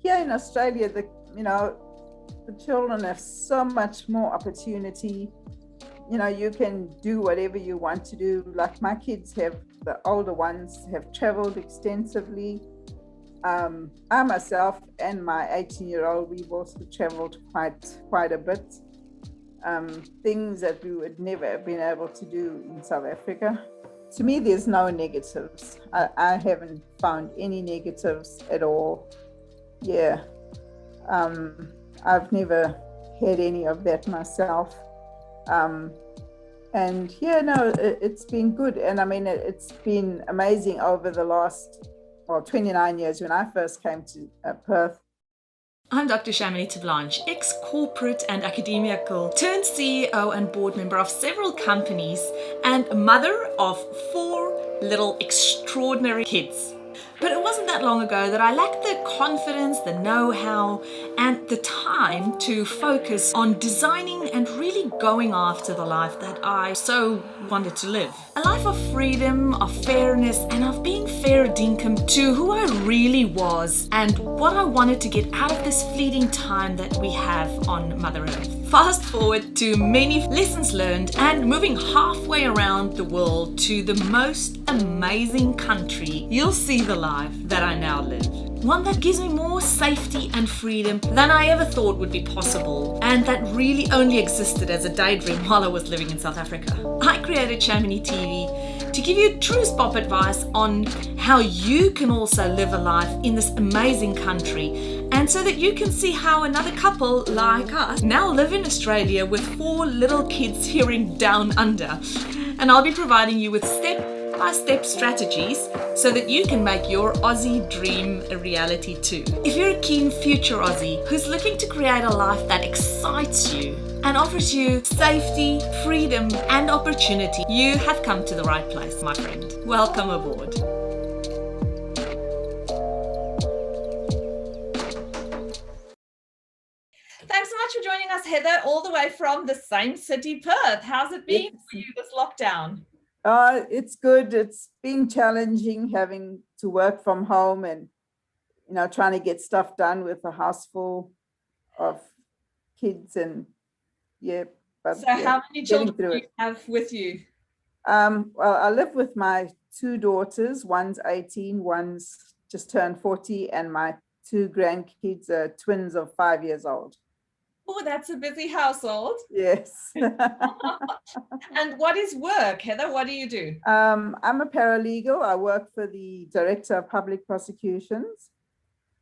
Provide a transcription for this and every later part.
here in Australia, the children have so much more opportunity. You can do whatever you want to do. Like my kids the older ones have traveled extensively. I myself and my 18-year-old, we've also traveled quite a bit. Things that we would never have been able to do in South Africa. To me, there's no negatives. I haven't found any negatives at all. Yeah. I've never had any of that myself. And yeah, no, it's been good. And I mean, it's been amazing over the last 29 years. When I first came to Perth, I'm Dr. Chamonix, ex-corporate and academical turned CEO and board member of several companies and mother of 4 little extraordinary kids. But it wasn't that long ago that I lacked the confidence, the know-how, and the time to focus on designing and really going after the life that I so wanted to live. A life of freedom, of fairness, and of being fair dinkum to who I really was and what I wanted to get out of this fleeting time that we have on Mother Earth. Fast forward to many lessons learned and moving halfway around the world to the most amazing country, you'll see the life that I now live. One that gives me more safety and freedom than I ever thought would be possible, and that really only existed as a daydream while I was living in South Africa. I created Chamonix TV to give you true spot advice on how you can also live a life in this amazing country, and so that you can see how another couple like us now live in Australia with 4 little kids here in Down Under. And I'll be providing you with step-by-step strategies so that you can make your Aussie dream a reality too. If you're a keen future Aussie who's looking to create a life that excites you and offers you safety, freedom, and opportunity, you have come to the right place, my friend. Welcome aboard. Thanks so much for joining us, Heather, all the way from the same city, Perth. How's it been for you this lockdown? It's good. It's been challenging having to work from home and, trying to get stuff done with a house full of kids and how many children do you have with you? Well, I live with my 2 daughters. One's 18, one's just turned 40, and my 2 grandkids are twins of 5 years old. Oh, that's a busy household. Yes. And what is work, Heather? What do you do? I'm a paralegal. I work for the Director of Public Prosecutions.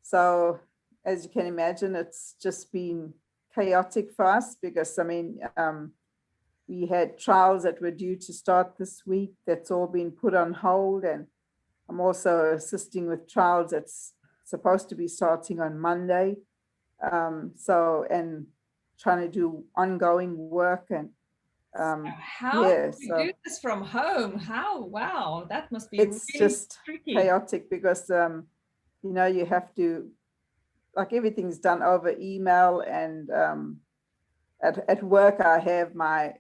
So as you can imagine, it's just been chaotic for us because, we had trials that were due to start this week. That's all been put on hold. And I'm also assisting with trials that's supposed to be starting on Monday. And trying to do ongoing work and how do you do this from home? Wow, that must be it's really just tricky. Chaotic because you have to, like, everything's done over email, and at work I have my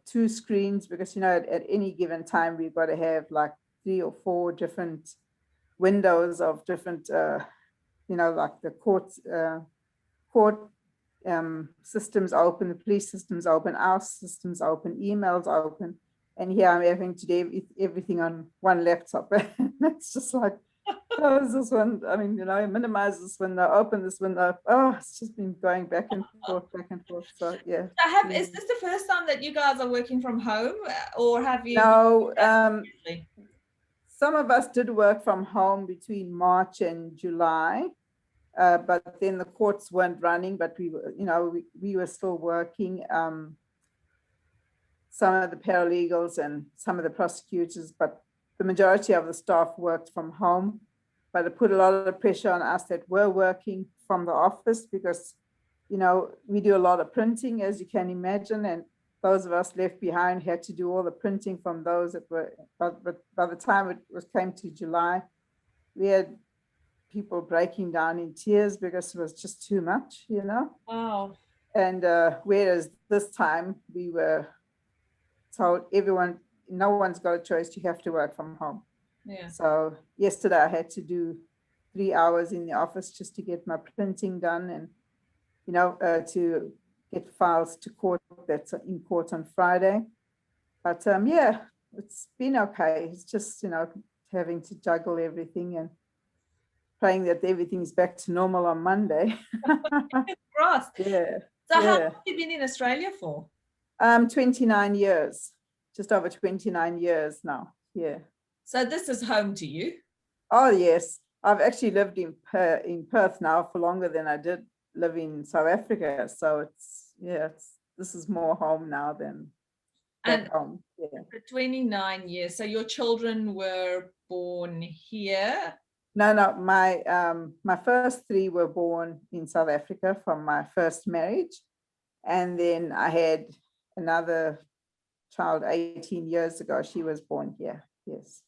2 screens because at any given time we've got to have 3 or 4 different windows of different like the court systems open, the police systems open, our systems open, emails open, and here I'm having to do everything on one laptop. It's just close this one, minimize this window, open this window. It's just been going back and forth. So yeah. Is this the first time that you guys are working from home, or have you? No, some of us did work from home between March and July. But then the courts weren't running, but we were still working. Some of the paralegals and some of the prosecutors, but the majority of the staff worked from home. But it put a lot of pressure on us that were working from the office because, we do a lot of printing, as you can imagine, and those of us left behind had to do all the printing from those that were. But by the time it came to July, we had people breaking down in tears because it was just too much, Wow. And whereas this time we were told no one's got a choice, you have to work from home. Yeah. So yesterday I had to do 3 hours in the office just to get my printing done and, to get files to court that's in court on Friday. But yeah, it's been okay. It's just, having to juggle everything and praying that everything's back to normal on Monday. Crossed. Yeah. So how Yeah. long have you been in Australia for? 29 years, just over 29 years now. Yeah. So this is home to you. Oh, yes. I've actually lived in Perth now for longer than I did live in South Africa. So this is more home now than back home. Yeah. For 29 years. So your children were born here? No, my first three were born in South Africa from my first marriage. And then I had another child 18 years ago. She was born here. Yes.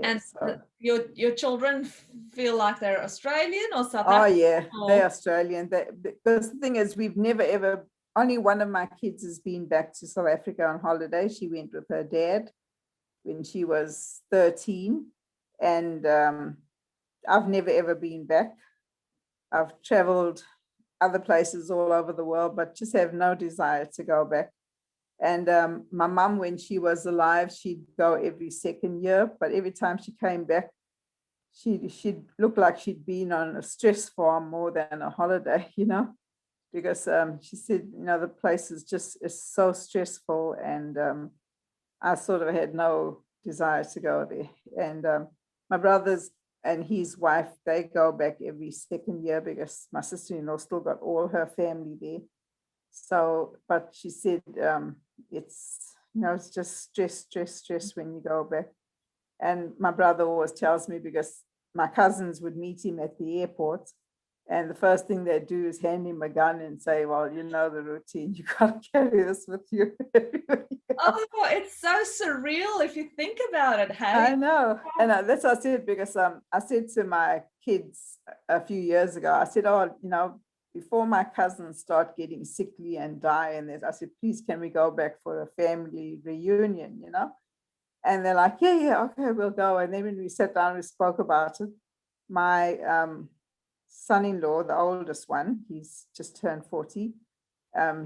And so your children feel like they're Australian or South African? Oh, yeah, they're Australian. Because the thing is, we've never ever, only one of my kids has been back to South Africa on holiday. She went with her dad when she was 13. And I've never ever been back. I've traveled other places all over the world, but just have no desire to go back. And my mum, when she was alive, she'd go every second year, but every time she came back, she'd look like she'd been on a stress farm more than a holiday, because she said, the place is so stressful, and I sort of had no desire to go there. And my brothers and his wife, they go back every second year because my sister-in-law still got all her family there. So, but she said it's just stress when you go back. And my brother always tells me, because my cousins would meet him at the airport, and the first thing they do is hand him a gun and say, well, you know the routine, you can't carry this with you. Oh, it's so surreal if you think about it. I know. And that's what I said, because I said to my kids a few years ago, I said, before my cousins start getting sickly and die, and I said, please, can we go back for a family reunion, And they're like, yeah, okay, we'll go. And then when we sat down, we spoke about it. My son-in-law, the oldest one, he's just turned 40.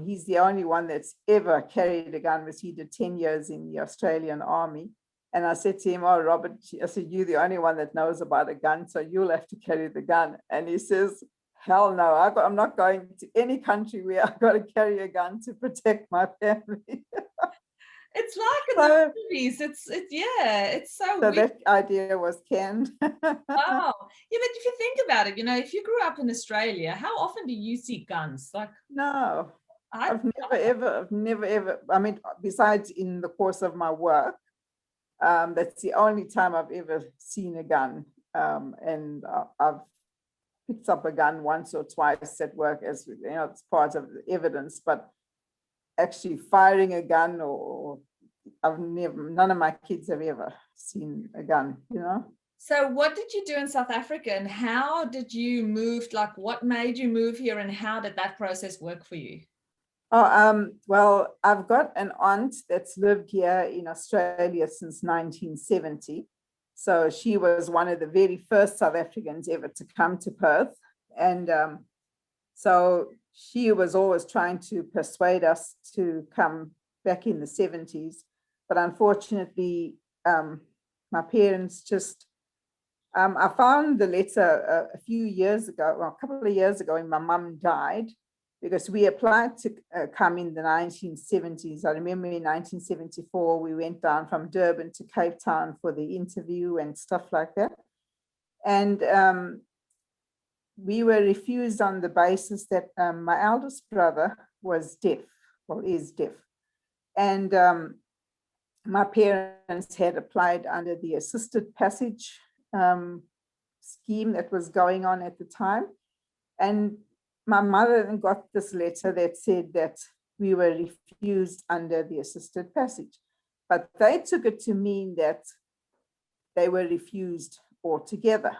He's the only one that's ever carried a gun, because he did 10 years in the Australian Army. And I said to him, oh, Robert, I said, you're the only one that knows about a gun, so you'll have to carry the gun. And he says, hell no, I'm not going to any country where I've got to carry a gun to protect my family. It's like in the movies. It's so weird. That idea was canned. Oh, yeah, but if you think about it, if you grew up in Australia, how often do you see guns? Like, no, I've never ever. I mean, besides in the course of my work, that's the only time I've ever seen a gun. And I've picked up a gun once or twice at work, as it's part of the evidence, but actually firing a gun, or none of my kids have ever seen a gun, So what did you do in South Africa, and how did you move? Like, what made you move here, and how did that process work for you? Oh, well, I've got an aunt that's lived here in Australia since 1970. So she was one of the very first South Africans ever to come to Perth. And so she was always trying to persuade us to come back in the 70s. But unfortunately, my parents just, I found the letter a few years ago, well, a couple of years ago, when my mum died, because we applied to come in the 1970s. I remember in 1974, we went down from Durban to Cape Town for the interview and stuff like that. And we were refused on the basis that my eldest brother was deaf, well, is deaf. And my parents had applied under the assisted passage scheme that was going on at the time. And my mother then got this letter that said that we were refused under the assisted passage. But they took it to mean that they were refused altogether,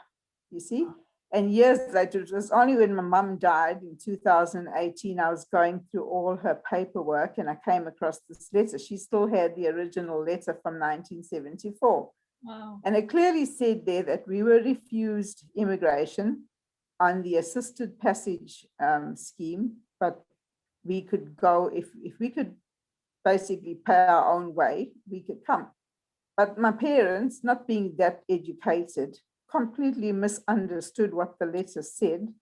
you see? And years later, it was only when my mum died in 2018, I was going through all her paperwork and I came across this letter. She still had the original letter from 1974. Wow. And it clearly said there that we were refused immigration on the assisted passage scheme, but we could go if we could basically pay our own way, we could come. But my parents, not being that educated, completely misunderstood what the letter said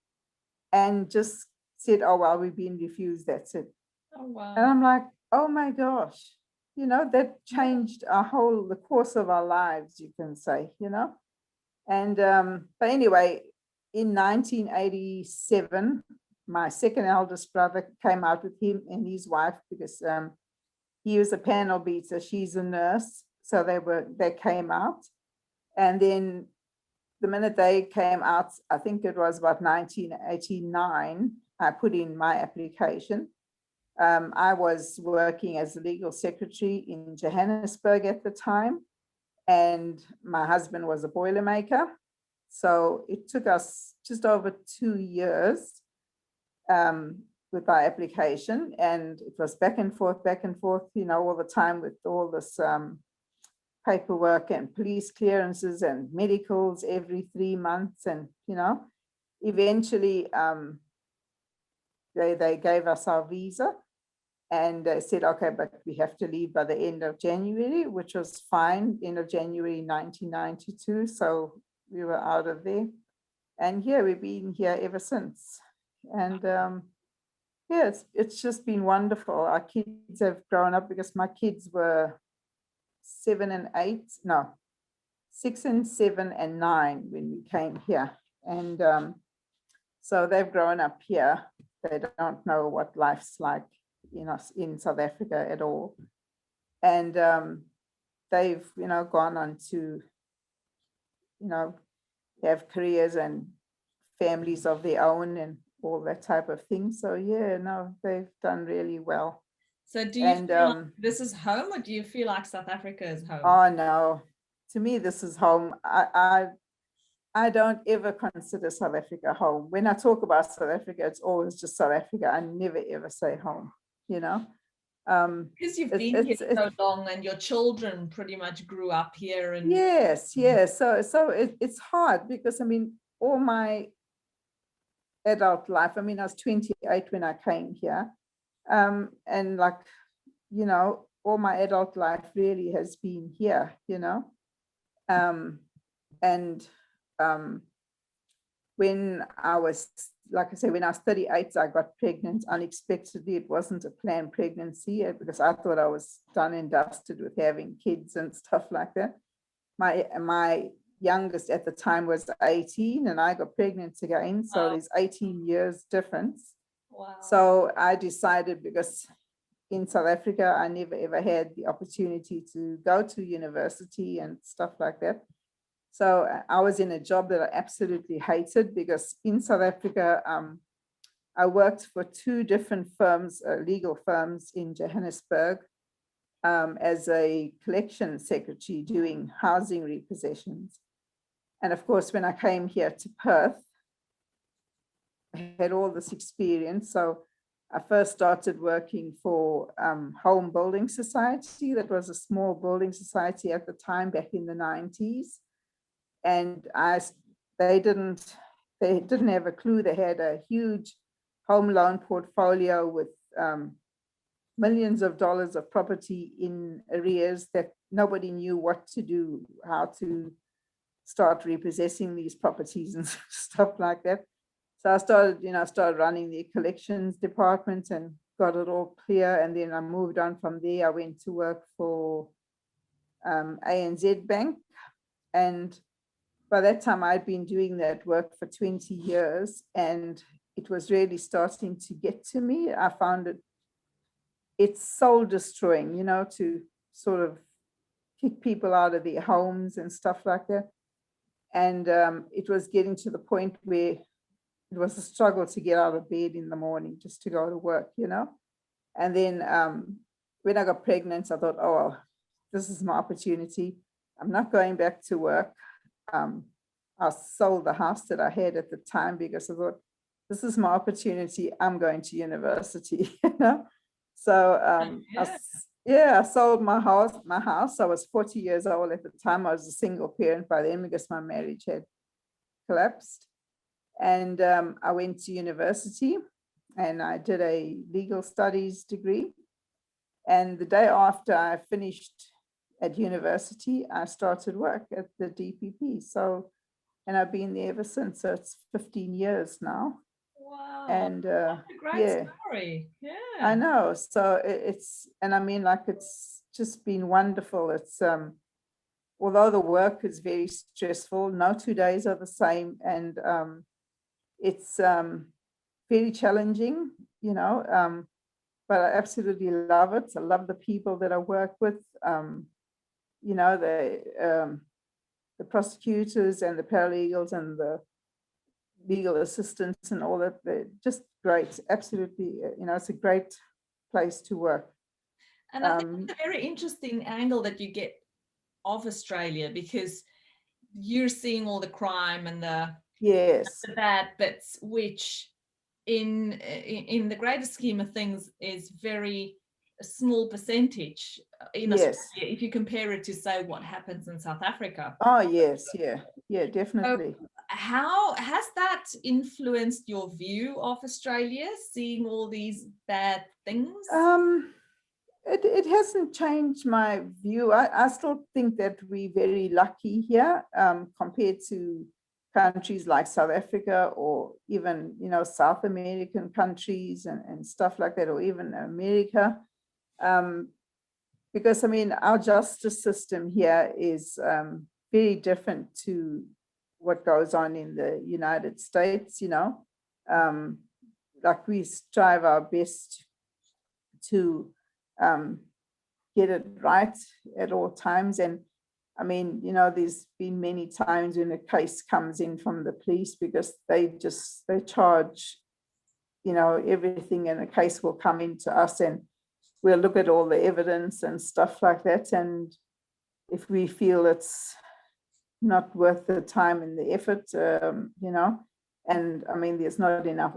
and just said, oh, well, we've been refused, that's it. Oh, wow. And I'm like, oh my gosh, that changed the course of our lives, you can say, And but anyway, in 1987, my second eldest brother came out with him and his wife because he was a panel beater, she's a nurse. So they came out. And then the minute they came out, I think it was about 1989, I put in my application. I was working as a legal secretary in Johannesburg at the time, and my husband was a boilermaker. So it took us just over 2 years with our application, and it was back and forth, all the time with all this paperwork and police clearances and medicals every 3 months. And, eventually they gave us our visa and said, okay, but we have to leave by the end of January, which was fine, end of January 1992. So we were out of there. And yeah, we've been here ever since. And yeah, it's just been wonderful. Our kids have grown up because my kids were 6 and 7 and 9 when we came here. And so they've grown up here. They don't know what life's like in South Africa at all. And they've, gone on to, have careers and families of their own and all that type of thing. So yeah, no, they've done really well. So do you feel like this is home, or do you feel like South Africa is home? Oh no, to me this is home. I don't ever consider South Africa home. When I talk about South Africa, it's always just South Africa. I never ever say home, because you've been here so long and your children pretty much grew up here. And yes. So it's hard because all my adult life, I was 28 when I came here, and all my adult life really has been here, and when I was, like I say, when I was 38, I got pregnant unexpectedly. It wasn't a planned pregnancy because I thought I was done and dusted with having kids and stuff like that. My youngest at the time was 18 and I got pregnant again. So there's 18 years difference. Wow. So I decided, because in South Africa, I never ever had the opportunity to go to university and stuff like that. So I was in a job that I absolutely hated because in South Africa, I worked for 2 different firms, legal firms in Johannesburg, as a collection secretary doing housing repossessions. And of course, when I came here to Perth, I had all this experience. So I first started working for Home Building Society. That was a small building society at the time, back in the 90s. And they didn't have a clue. They had a huge home loan portfolio with millions of dollars of property in arrears that nobody knew what to do, how to start repossessing these properties and stuff like that. So I started running the collections department and got it all clear. And then I moved on from there. I went to work for ANZ Bank. And by that time, I'd been doing that work for 20 years, and it was really starting to get to me. I found it's soul destroying, to sort of kick people out of their homes and stuff like that. And it was getting to the point where it was a struggle to get out of bed in the morning just to go to work, And then when I got pregnant, I thought, oh, well, this is my opportunity. I'm not going back to work. I sold the house that I had at the time because I thought, this is my opportunity. I'm going to university, So Yeah, I sold my house. I was 40 years old at the time. I was a single parent by then because my marriage had collapsed. And I went to university and I did a legal studies degree. And the day after I finished at university, I started work at the DPP. So, and I've been there ever since. So it's 15 years now. Wow, And what a great yeah, story. I Yeah. know. So it's, and I mean, like, it's just been wonderful. It's, although the work is very stressful, no 2 days are the same. And it's very challenging, you know, but I absolutely love it. I love the people that I work with. You know, the prosecutors and the paralegals and the legal assistants and all that. They're just great. Absolutely, you know, it's a great place to work. And I think it's a very interesting angle that you get of Australia, because you're seeing all the crime and Yes, the bad bits, which in the greater scheme of things is very a small percentage in yes. Australia if you compare it to, say, what happens in South Africa. Oh, yes, yeah, yeah, So definitely. how has that influenced your view of Australia, seeing all these bad things? It hasn't changed my view. I still think that we're very lucky here, compared to countries like South Africa or even, you know, South American countries and stuff like that, or even America. Um, because I mean, our justice system here is very different to what goes on in the United States, you know. Um, like, we strive our best to get it right at all times. And I mean, you know, there's been many times when a case comes in from the police because they charge, you know, everything, and a case will come into us and we'll look at all the evidence and stuff like that. And if we feel it's not worth the time and the effort, you know, and I mean, there's not enough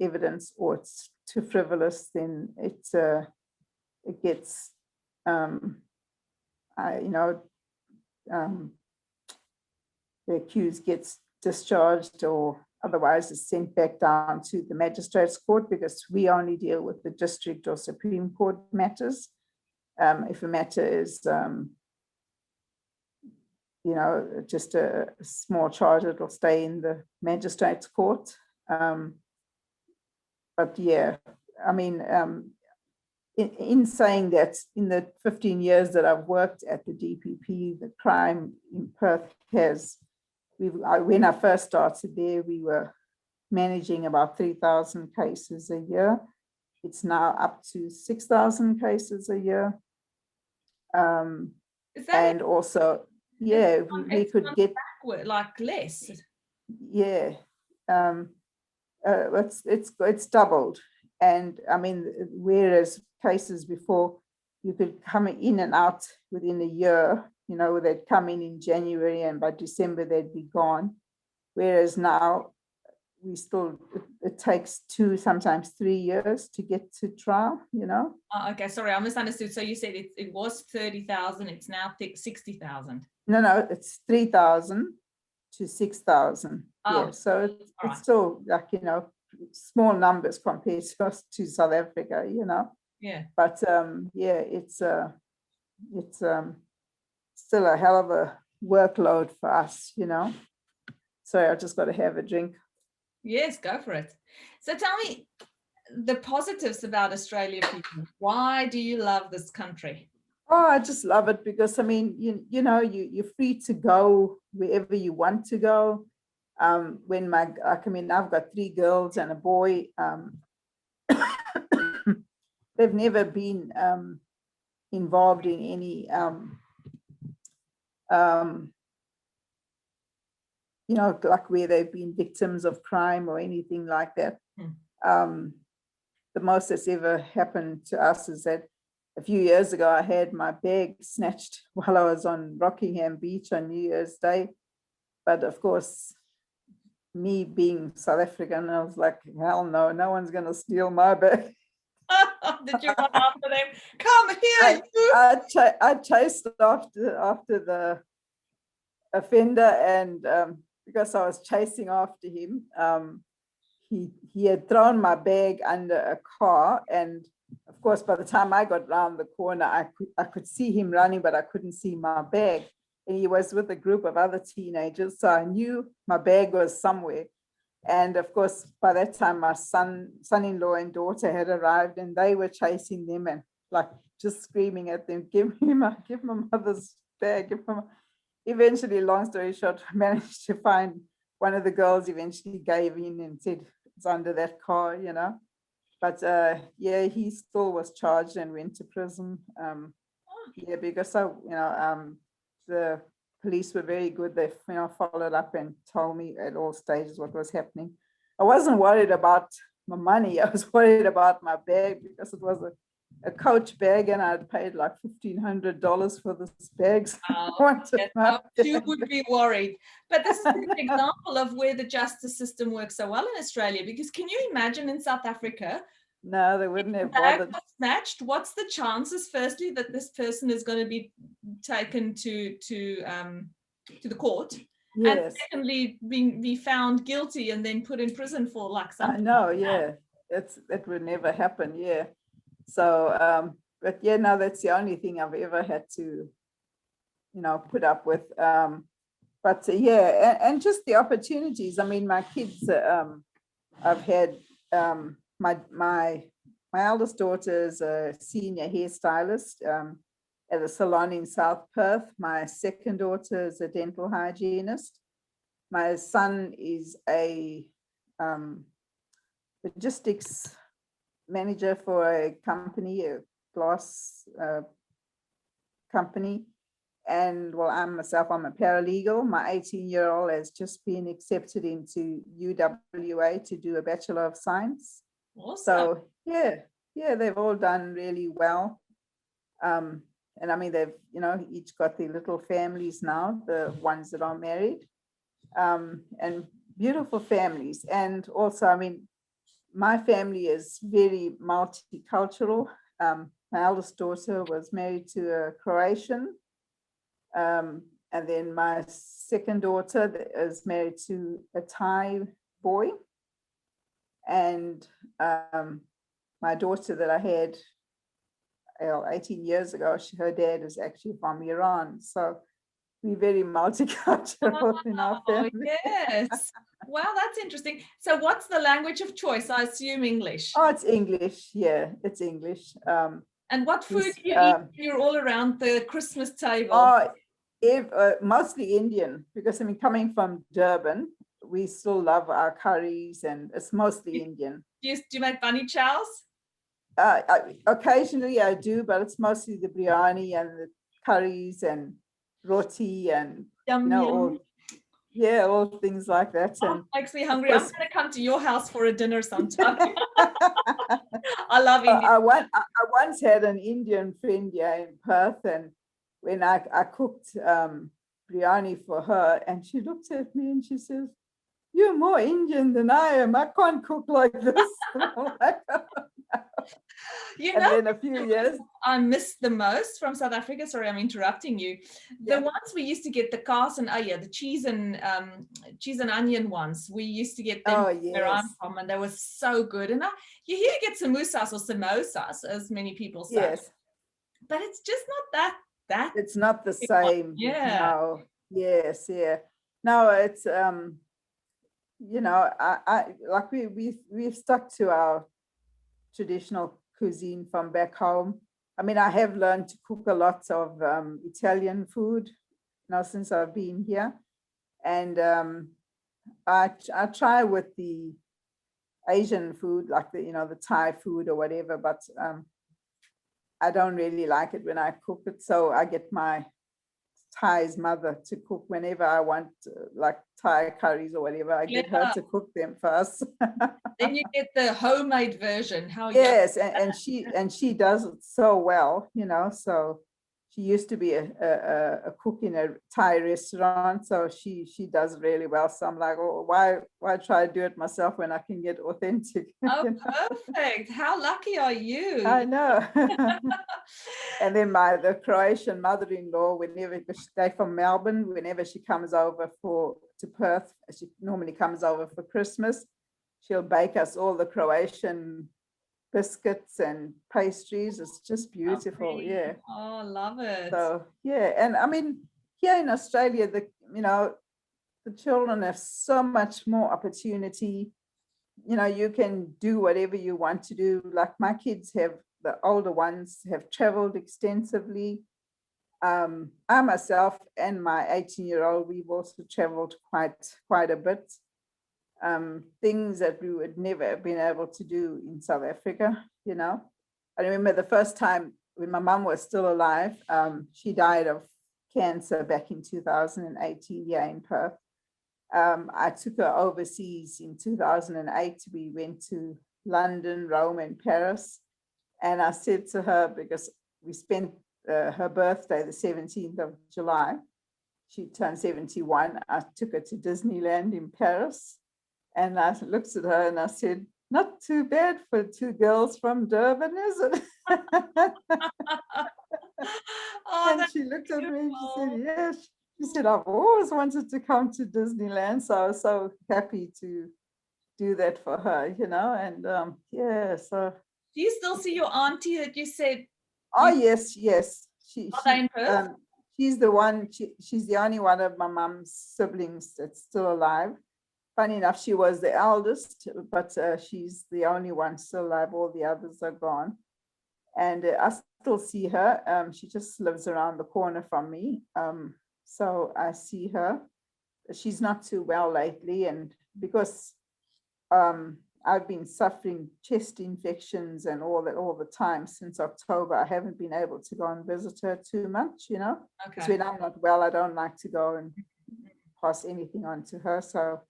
evidence, or it's too frivolous, then it gets, you know, the accused gets discharged, or otherwise is sent back down to the magistrates court, because we only deal with the district or Supreme Court matters. If a matter is, you know, just a small charge, it will stay in the magistrates court. But yeah, I mean, in saying that, in the 15 years that I've worked at the DPP, the crime in Perth has, when I first started there, we were managing about 3,000 cases a year. It's now up to 6,000 cases a year. Is that And also, yeah, we could get, backward, like less? yeah, it's doubled. And I mean, whereas cases before, you could come in and out within a year, you know, they'd come in January and by December they'd be gone. Whereas now it takes 2, sometimes 3 years to get to trial, you know. Oh, okay, sorry, I misunderstood. So you said it was 30,000, it's now 60,000. No, it's 3,000 to 6,000. Oh, Yeah, so it's right. still, like, you know, small numbers compared to South Africa, you know. Yeah. But yeah, it's still a hell of a workload for us, you know. So I just got to have a drink. Yes, go for it. So tell me the positives about Australia, people. Why do you love this country? Oh, I just love it because I mean, you know, you're free to go wherever you want to go. When I mean, I've got 3 girls and a boy. They've never been involved in any, you know, like where they've been victims of crime or anything like that. The most that's ever happened to us is that a few years ago, I had my bag snatched while I was on Rockingham Beach on New Year's Day. But of course, me being South African, I was like, hell no, no one's going to steal my bag. Did you run after them? Come here, you. I chased after the offender, and because I was chasing after him, he had thrown my bag under a car, and of course, by the time I got round the corner, I could see him running, but I couldn't see my bag. And he was with a group of other teenagers, so I knew my bag was somewhere. And of course, by that time, my son-in-law and daughter had arrived, and they were chasing them and like just screaming at them, give my mother's bag. Eventually, long story short, I managed to find one of the girls. Eventually gave in and said it's under that car, you know. But yeah, he still was charged and went to prison. Yeah, because the police were very good. They followed up and told me at all stages what was happening. I wasn't worried about my money. I was worried about my bag, because it was a coach bag, and I'd paid like $1,500 for this bag. You would be worried. But this is an example of where the justice system works so well in Australia, because can you imagine in South Africa? No, they wouldn't have bothered. Snatched. What's the chances, firstly, that this person is going to be taken to the court? Yes. And secondly, be found guilty and then put in prison for like something. I know, yeah. It would never happen, yeah. So, but yeah, no, that's the only thing I've ever had to, put up with. But yeah, and just the opportunities. I mean, my kids, I've had my eldest daughter is a senior hairstylist at a salon in South Perth. My second daughter is a dental hygienist. My son is a logistics manager for a company, a glass company. And well, I'm a paralegal. My 18-year-old has just been accepted into UWA to do a Bachelor of Science. Awesome. So yeah, they've all done really well. And I mean, they've, each got their little families now, the ones that are married, and beautiful families. And also, I mean, my family is very multicultural. My eldest daughter was married to a Croatian. And then my second daughter is married to a Thai boy. And my daughter that I had 18 years ago, her dad is actually from Iran. So we're very multicultural in our family. Yes. Wow, that's interesting. So what's the language of choice? I assume English. Oh, it's English. Yeah, it's English. And what food do you eat when you're all around the Christmas table? Oh, mostly Indian, because I mean, coming from Durban, we still love our curries, and it's mostly Indian. Do you make bunny chows? Occasionally I do, but it's mostly the biryani and the curries and roti and all things like that. And makes me hungry. I'm going to come to your house for a dinner sometime. I love India. I once had an Indian friend here in Perth, and when I cooked biryani for her, and she looked at me and she says, "You're more Indian than I am. I can't cook like this." And then a few years I missed the most from South Africa. Sorry, I'm interrupting you. The ones we used to get, the cars and the cheese and onion ones. We used to get them where I'm from, and they were so good. And you here get samosas or samosas, as many people say. Yes, but it's just not that. It's not the same. Yeah. No. Yes. Yeah. No, it's we've stuck to our traditional cuisine from back home. I mean, I have learned to cook a lot of Italian food now since I've been here, and I try with the Asian food, like the Thai food or whatever, but I don't really like it when I cook it, so I get my Thai's mother to cook whenever I want, like Thai curries or whatever. I get her to cook them first. Then you get the homemade version. Yes, and she does it so well, so she used to be a cook in a Thai restaurant, so she does really well. So I'm like, oh, why try to do it myself when I can get authentic? Oh, You know? perfect. How lucky are you? I know. And then the Croatian mother-in-law, whenever they're from Melbourne, whenever she comes over to Perth, she normally comes over for Christmas, she'll bake us all the Croatian biscuits and pastries. It's just beautiful. Lovely. Yeah. Oh, love it. So yeah, and I mean, here in Australia, the children have so much more opportunity. You can do whatever you want to do. Like my kids the older ones have traveled extensively. I myself and my 18-year-old, we've also traveled quite a bit. Things that we would never have been able to do in South Africa. I remember the first time when my mum was still alive, she died of cancer back in 2018 here in Perth. I took her overseas in 2008. We went to London, Rome, and Paris. And I said to her, because we spent her birthday, the 17th of July, she turned 71. I took her to Disneyland in Paris. And I looked at her and I said, not too bad for two girls from Durban, is it? Oh, And she looked at me and she said, yes. She said, I've always wanted to come to Disneyland. So I was so happy to do that for her, and yeah, so. Do you still see your auntie that you said? Oh, yes. Are they in Perth? She's the one, she's the only one of my mum's siblings that's still alive. Funny enough, she was the eldest, but she's the only one still alive. All the others are gone. And I still see her. She just lives around the corner from me. So I see her. She's not too well lately. And because I've been suffering chest infections and all that all the time since October, I haven't been able to go and visit her too much, because when I'm not well, I don't like to go and pass anything on to her. So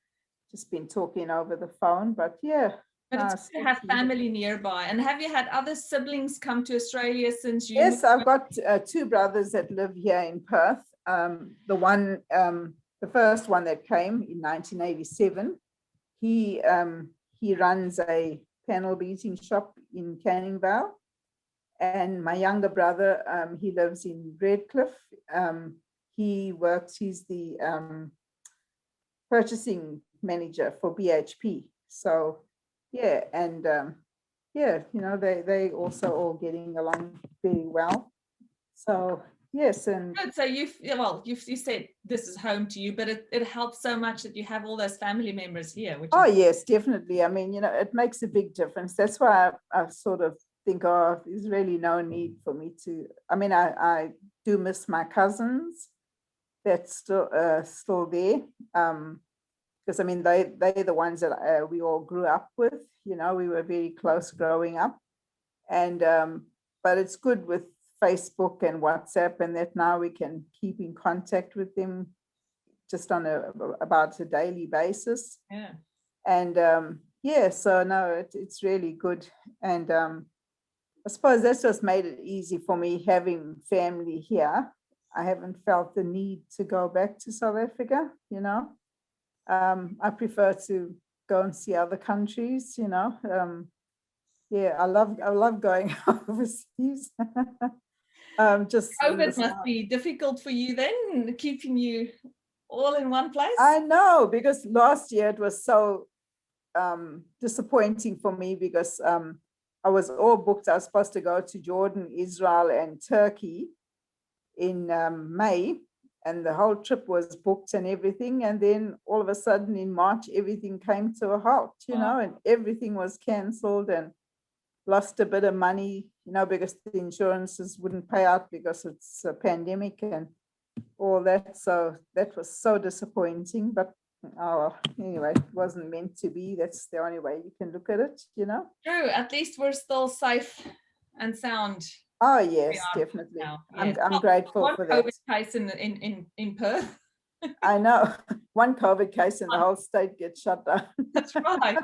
just been talking over the phone, but yeah. But it's good to have family nearby. And have you had other siblings come to Australia since you? Yes, I've got two brothers that live here in Perth. The first one that came in 1987, he runs a panel beating shop in Canning Vale. And my younger brother, he lives in Redcliffe. He's the purchasing manager for BHP. So yeah, and they also all getting along very well. So yes, and good. So you said this is home to you, but it helps so much that you have all those family members here. Yes, definitely. I mean, it makes a big difference. That's why I sort of think, there's really no need for me to. I mean, I do miss my cousins. That's still there. Because I mean, they're the ones that we all grew up with. We were very close growing up, and but it's good with Facebook and WhatsApp, and that now we can keep in contact with them just on about a daily basis. Yeah. And so no, it's really good, and I suppose that's just made it easy for me having family here. I haven't felt the need to go back to South Africa. I prefer to go and see other countries, yeah, I love going overseas. Just COVID must be difficult for you then, keeping you all in one place. I know, because last year it was so disappointing for me, because I was all booked. I was supposed to go to Jordan, Israel, and Turkey in May. And the whole trip was booked and everything. And then all of a sudden in March, everything came to a halt, and everything was cancelled, and lost a bit of money, because the insurances wouldn't pay out because it's a pandemic and all that. So that was so disappointing. But anyway, it wasn't meant to be. That's the only way you can look at it, True. At least we're still safe and sound. Oh yes, definitely. I'm grateful for that. COVID case in Perth. I know. One COVID case and the whole state gets shut down. That's right.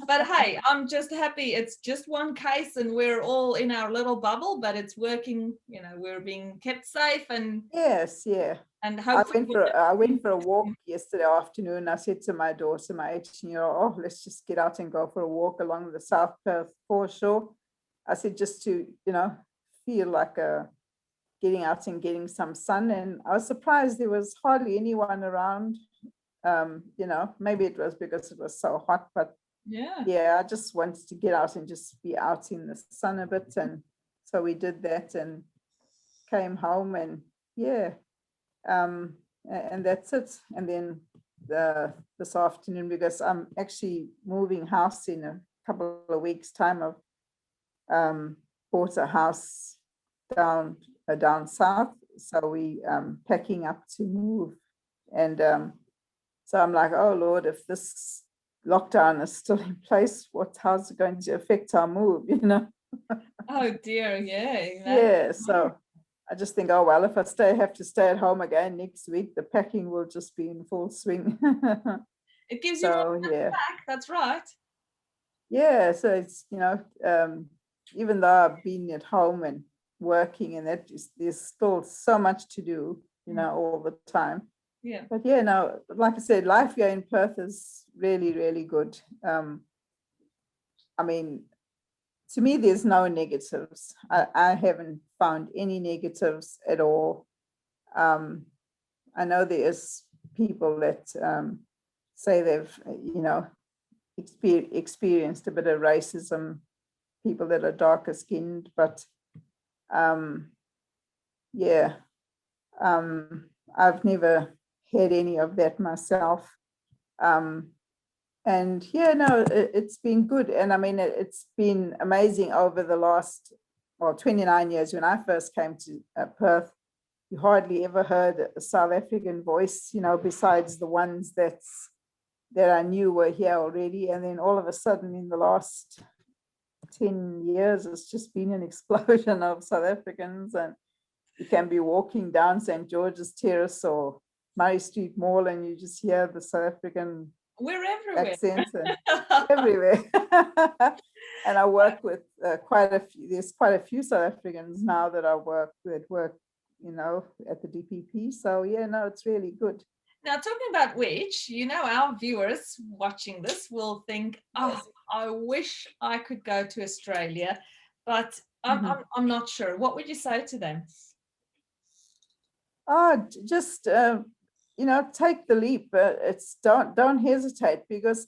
But hey, I'm just happy it's just one case and we're all in our little bubble, but it's working, you know, we're being kept safe and Yes, yeah. hopefully I went for a walk yesterday afternoon. I said to my daughter, my 18-year-old, oh, let's just get out and go for a walk along the South Perth foreshore. I said, just to, feel like getting out and getting some sun. And I was surprised there was hardly anyone around. Maybe it was because it was so hot, but yeah, I just wanted to get out and just be out in the sun a bit. And so we did that and came home and and that's it. And then this afternoon, because I'm actually moving house in a couple of weeks' time, I've bought a house down south, so we packing up to move. And so I'm like, oh Lord, if this lockdown is still in place, how's it going to affect our move? Oh dear, yeah. Yeah, so I just think, oh well, if I have to stay at home again next week, the packing will just be in full swing. It gives you more back. That's right. Yeah, so it's even though I've been at home and working, and there's still so much to do, all the time. Yeah. But yeah, no, like I said, life here in Perth is really, really good. I mean, to me, there's no negatives. I haven't found any negatives at all. I know there's people that say they've, experienced a bit of racism, people that are darker skinned, but I've never had any of that myself. And yeah, no, it's been good. And I mean, it's been amazing over the last, 29 years. When I first came to Perth, you hardly ever heard a South African voice, besides the ones that I knew were here already. And then all of a sudden in the last 10 years, it's just been an explosion of South Africans. And you can be walking down St. George's Terrace or Murray Street Mall and you just hear the South African accents and everywhere. And I work with there's quite a few South Africans now that I work, at the DPP. So yeah, no, it's really good. Now, talking about which, our viewers watching this will think, oh, I wish I could go to Australia, but I'm not sure. What would you say to them? Oh, just, take the leap. Don't hesitate, because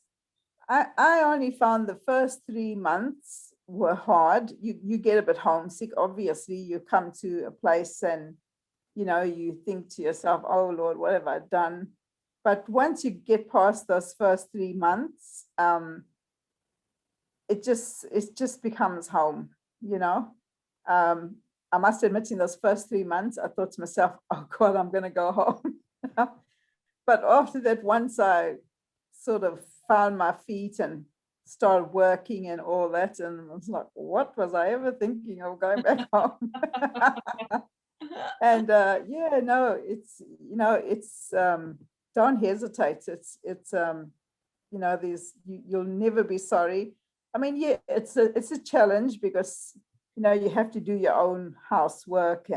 I only found the first 3 months were hard. You get a bit homesick. Obviously, you come to a place and, you think to yourself, oh Lord, what have I done? But once you get past those first 3 months, it just becomes home, I must admit, in those first 3 months, I thought to myself, oh God, I'm going to go home. But after that, once I sort of found my feet and started working and all that, and I was like, what was I ever thinking of going back home? And it's don't hesitate. It's you'll never be sorry. I mean, yeah, it's a challenge, because you have to do your own housework,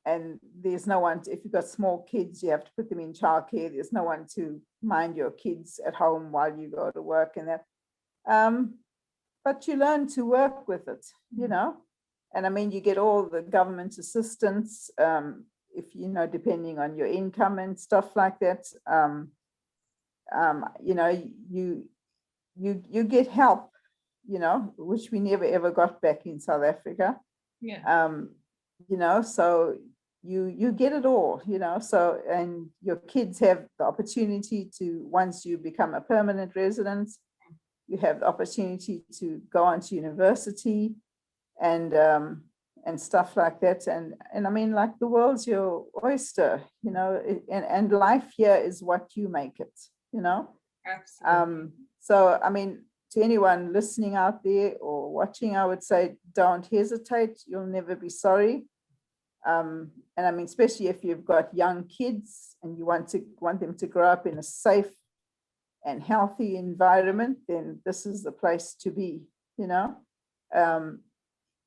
and there's no one if you've got small kids, you have to put them in childcare. There's no one to mind your kids at home while you go to work and that. But you learn to work with it, and I mean, you get all the government assistance, if depending on your income and stuff like that. You get help, which we never ever got back in South Africa. So you get it all, so, and your kids have the opportunity to, once you become a permanent resident, you have the opportunity to go on to university and stuff like that. And I mean, like, the world's your oyster, and life here is what you make it, Absolutely. So, I mean, to anyone listening out there or watching, I would say, don't hesitate. You'll never be sorry. And I mean, especially if you've got young kids and you want them to grow up in a safe and healthy environment, then this is the place to be, you know.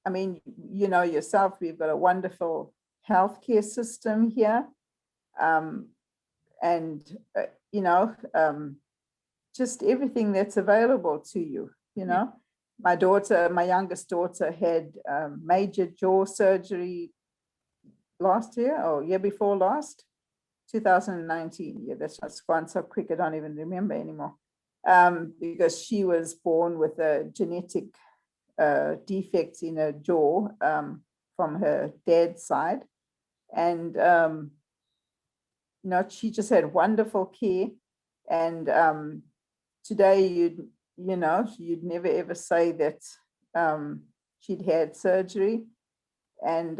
I mean, you know yourself, we've got a wonderful healthcare system here. And, you know, just everything that's available to you, you know. My youngest daughter had major jaw surgery last year or year before last, 2019. Yeah, that's just gone so quick, I don't even remember anymore. Because she was born with a genetic defect in her jaw from her dad's side. And, you know, she just had wonderful care. And today, you'd never ever say that she'd had surgery. And,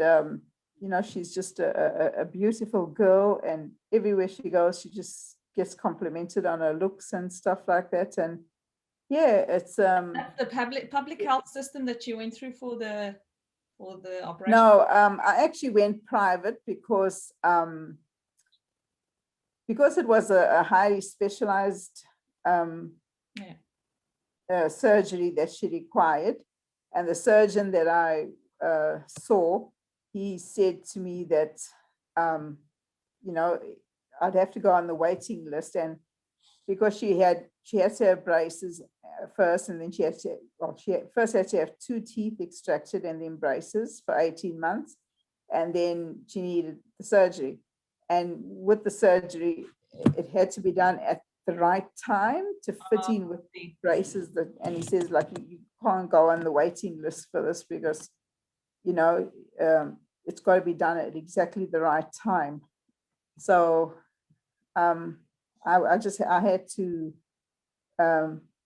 you know, she's just a beautiful girl. And everywhere she goes, she just gets complimented on her looks and stuff like that. And yeah, it's That's the public health system that you went through for the operation. No, I actually went private because it was a highly specialized surgery that she required. And the surgeon that I saw, he said to me that you know, I'd have to go on the waiting list, and because she had to have braces first, and then she first had to have 2 teeth extracted and then braces for 18 months, and then she needed the surgery. And with the surgery, it had to be done at the right time to fit in with the braces. And he says, like, you can't go on the waiting list for this because, you know, it's got to be done at exactly the right time. So I had to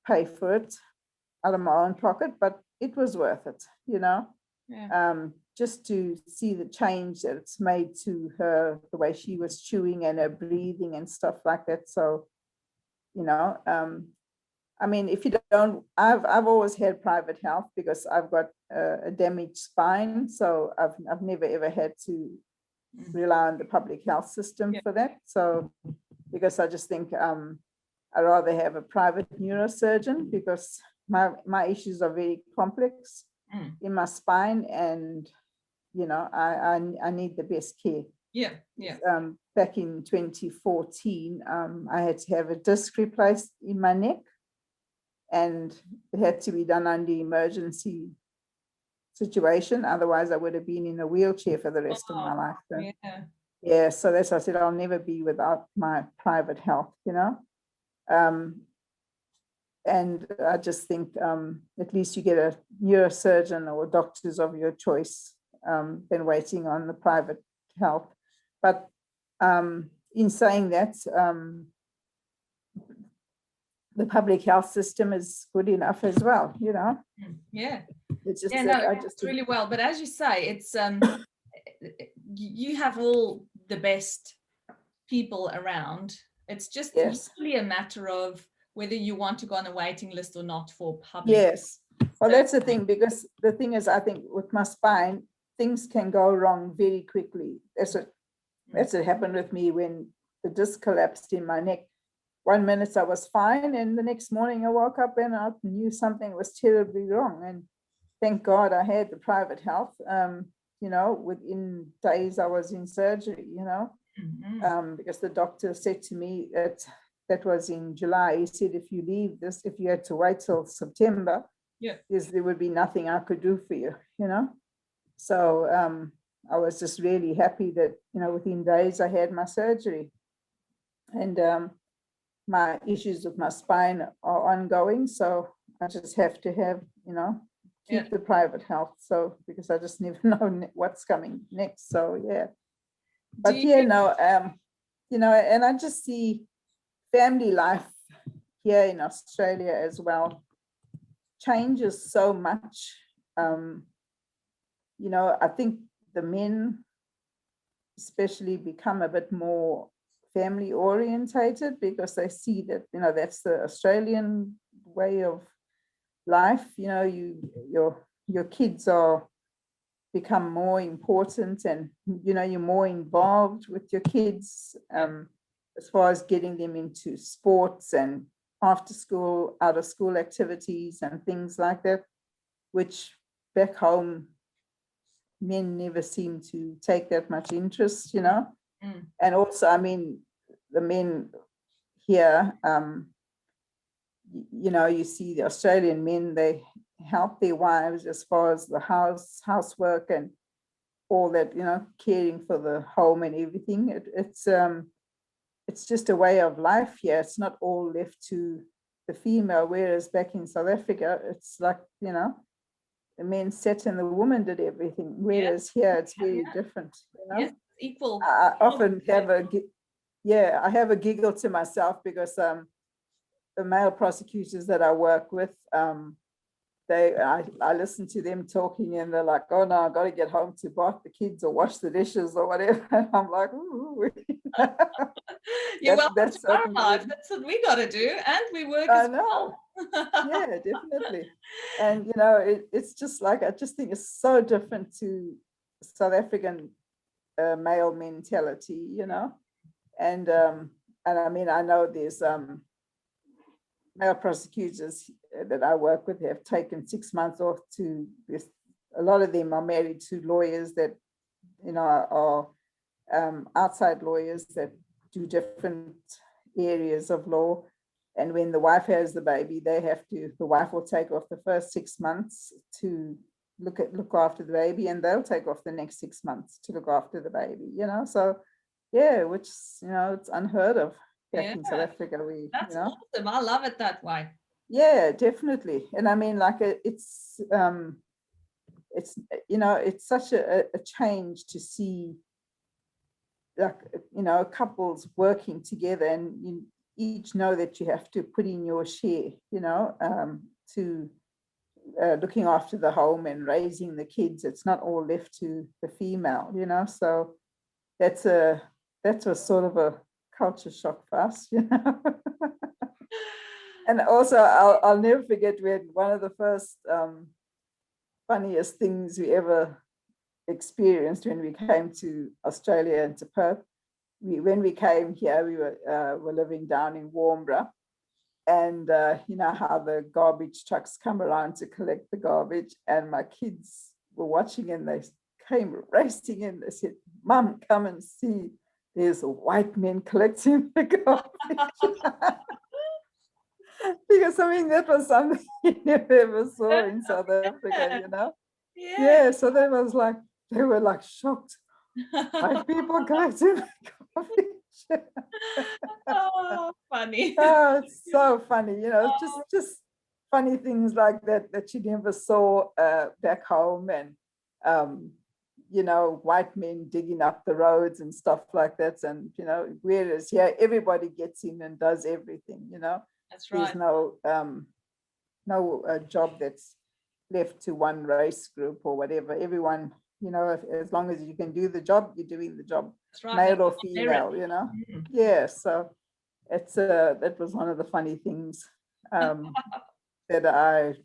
pay for it out of my own pocket, but it was worth it, you know. Just to see the change that it's made to her, the way she was chewing and her breathing and stuff like that. So, you know, I mean, if you don't, I've always had private health because I've got a damaged spine, so I've never ever had to rely on the public health system for that. So, because I just think I'd rather have a private neurosurgeon because my issues are very complex in my spine, and you know, I need the best care. Back in 2014, I had to have a disc replaced in my neck, and it had to be done under emergency situation. Otherwise, I would have been in a wheelchair for the rest of my life. So, so that's why I said I'll never be without my private health, you know. And I just think at least you get a neurosurgeon or doctors of your choice than waiting on the private health. But in saying that, the public health system is good enough as well, you know. It's just it's really well. But as you say, it's you have all the best people around. It's just really a matter of whether you want to go on a waiting list or not for public. Well, that's the thing, because the thing is, I think with my spine, things can go wrong very quickly. That's what happened with me when the disc collapsed in my neck. 1 minute I was fine, and the next morning I woke up and I knew something was terribly wrong. And thank God I had the private health. You know, within days I was in surgery, you know, because the doctor said to me that was in July. He said, if you leave this, if you had to wait till September, there would be nothing I could do for you, you know. So I was just really happy that, you know, within days I had my surgery. And my issues with my spine are ongoing, so I just have to have, you know, keep the private health. So because I just never know what's coming next. So but you know, and I just see family life here in Australia as well changes so much. You know, I think the men especially become a bit more family orientated because they see that, you know, that's the Australian way of life. You know, your kids are become more important, and you're more involved with your kids, as far as getting them into sports and after school, out of school activities and things like that, which back home men never seem to take that much interest. And also, I mean, the men here, you see the Australian men, they help their wives as far as the housework and all that, caring for the home and everything. It's just a way of life here. It's not all left to the female, whereas back in South Africa, it's like, the men sat and the woman did everything, whereas here it's very different. Yes, equal. I often have I have a giggle to myself because the male prosecutors that I work with, I listen to them talking and they're like, oh no, I got to get home to bath the kids or wash the dishes or whatever. And I'm like, ooh. You're welcome to our life. That's what we got to do. And we work as well. Yeah, definitely. And, it's just like, I just think it's so different to South African male mentality, And I mean, I know there's male prosecutors that I work with have taken 6 months off to this. A lot of them are married to lawyers that, are outside lawyers that do different areas of law. And when the wife has the baby, the wife will take off the first 6 months to look after the baby, and they'll take off the next 6 months to look after the baby, So, yeah, which, it's unheard of back in South Africa. That's awesome. I love it that way. Yeah, definitely. And I mean, like it's such a change to see, like, couples working together, and you each know that you have to put in your share, to looking after the home and raising the kids. It's not all left to the female, so that was sort of a culture shock for us, And also, I'll never forget, we had one of the first funniest things we ever experienced when we came to Australia and to Perth. When we came here, we were living down in Warmborough, and you know how the garbage trucks come around to collect the garbage, and my kids were watching, and they came racing in. They said, "Mum, come and see. There's a white men collecting the garbage." Because I mean, that was something you never ever saw in South Africa, Yeah, so they were like shocked. White people collecting garbage. Oh, funny. Oh, it's so funny, just funny things like that you never saw back home, and white men digging up the roads and stuff like that, and whereas here everybody gets in and does everything, That's right. There's no job that's left to one race group or whatever. Everyone, as long as you can do the job, you're doing the job. That's right. Male or female, Yeah, so it's that was one of the funny things that I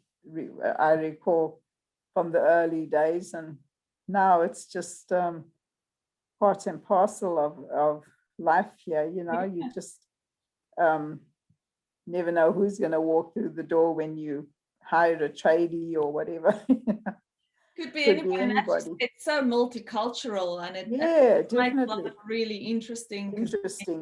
recall from the early days, and now it's just part and parcel of life here. You just never know who's going to walk through the door when you hire a tradie or whatever. Could be anybody. It's so multicultural, and it definitely makes really interesting.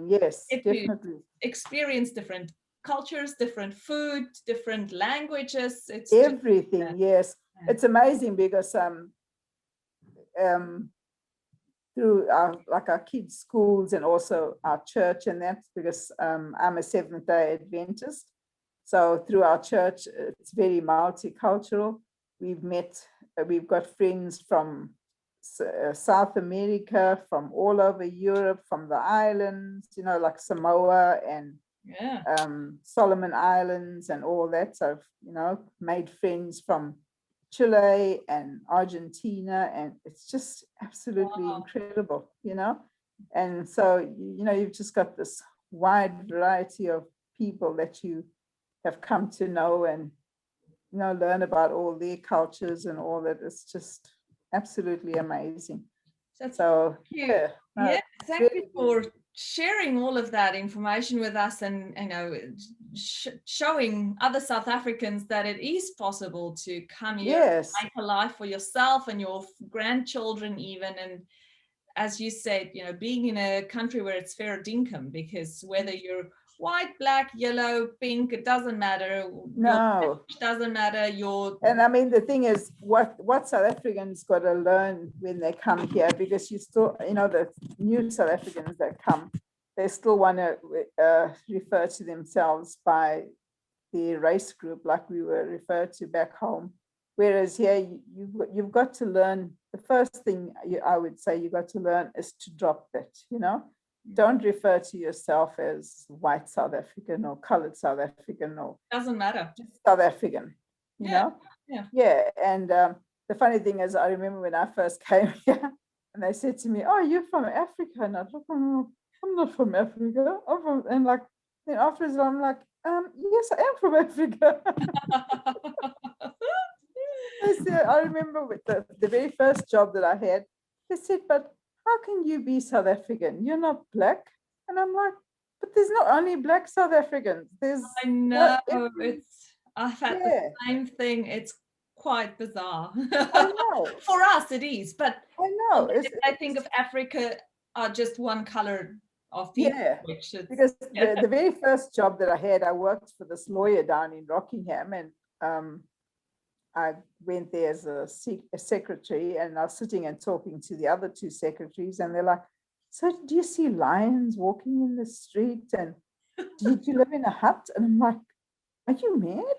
Yes, definitely. Experience different cultures, different food, different languages. It's everything. Yes, it's amazing because through our kids' schools and also our church, and that's because I'm a Seventh-day Adventist. So through our church, it's very multicultural. We've got friends from South America, from all over Europe, from the islands, like Samoa and Solomon Islands and all that. So I've, made friends from Chile and Argentina, and it's just absolutely incredible, And so, you've just got this wide variety of people that you have come to know and, learn about all their cultures and all that. It's just absolutely amazing. That's So cute. no, Yeah, it's thank you really for good. sharing all of that information with us, and showing other South Africans that it is possible to come here, Yes. make a life for yourself and your grandchildren even. And as you said, being in a country where it's fair dinkum, because whether you're white, black, yellow, pink, it doesn't matter. Your No. language doesn't matter. And I mean, the thing is, what South Africans got to learn when they come here, because you still, the new South Africans that come, they still want to refer to themselves by the race group like we were referred to back home. Whereas here, you've got to learn, the first thing I would say you got to learn is to drop that, Don't refer to yourself as white South African or colored South African or doesn't matter. just South African, you know? Yeah. Yeah. And the funny thing is, I remember when I first came here and they said to me, "Oh, you're from Africa." And I thought, I'm not from Africa. And like, then afterwards I'm like, yes, I am from Africa. I remember with the very first job that I had, they said, "But how can you be South African? You're not black." And I'm like, "But there's not only black South Africans. There's I know, every." I've had the same thing. It's quite bizarre. I know. For us it is, but I know. I think of Africa are just one color of people. Yeah, which is, because the very first job that I had, I worked for this lawyer down in Rockingham, and I went there as a secretary, and I was sitting and talking to the other two secretaries, and they're like, "So do you see lions walking in the street? And do you live in a hut?" And I'm like, "Are you mad?"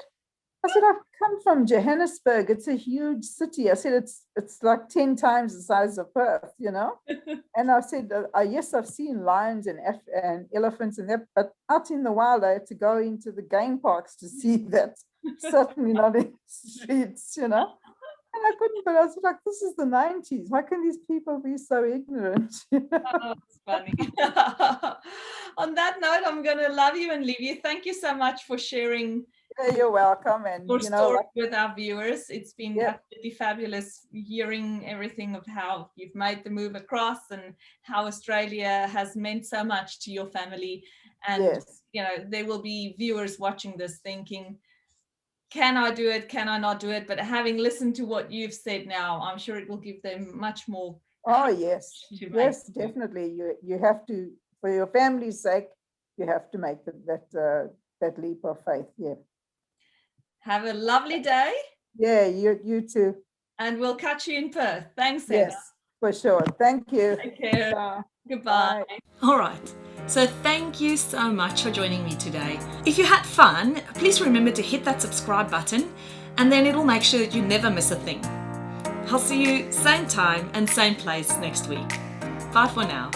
I said, "I've come from Johannesburg. It's a huge city." I said, it's like 10 times the size of Perth, And I said, "Yes, I've seen lions and elephants and that, but out in the wild, I had to go into the game parks to see that. Certainly not in the streets, And I couldn't, but I was like, this is the 90s. Why can these people be so ignorant?" Oh, it's funny. On that note, I'm going to love you and leave you. Thank you so much for sharing. Yeah, you're welcome. And your story with our viewers. It's been absolutely fabulous hearing everything of how you've made the move across and how Australia has meant so much to your family. And there will be viewers watching this thinking, can I do it? Can I not do it? But having listened to what you've said now, I'm sure it will give them much more. Oh, yes. Yes, definitely. You have to, for your family's sake, you have to make that leap of faith. Yeah. Have a lovely day. Yeah, you too. And we'll catch you in Perth. Thanks, Heather. Yes, for sure. Thank you. Take care. Goodbye. Bye. All right. So thank you so much for joining me today. If you had fun, please remember to hit that subscribe button, and then it'll make sure that you never miss a thing. I'll see you same time and same place next week. Bye for now.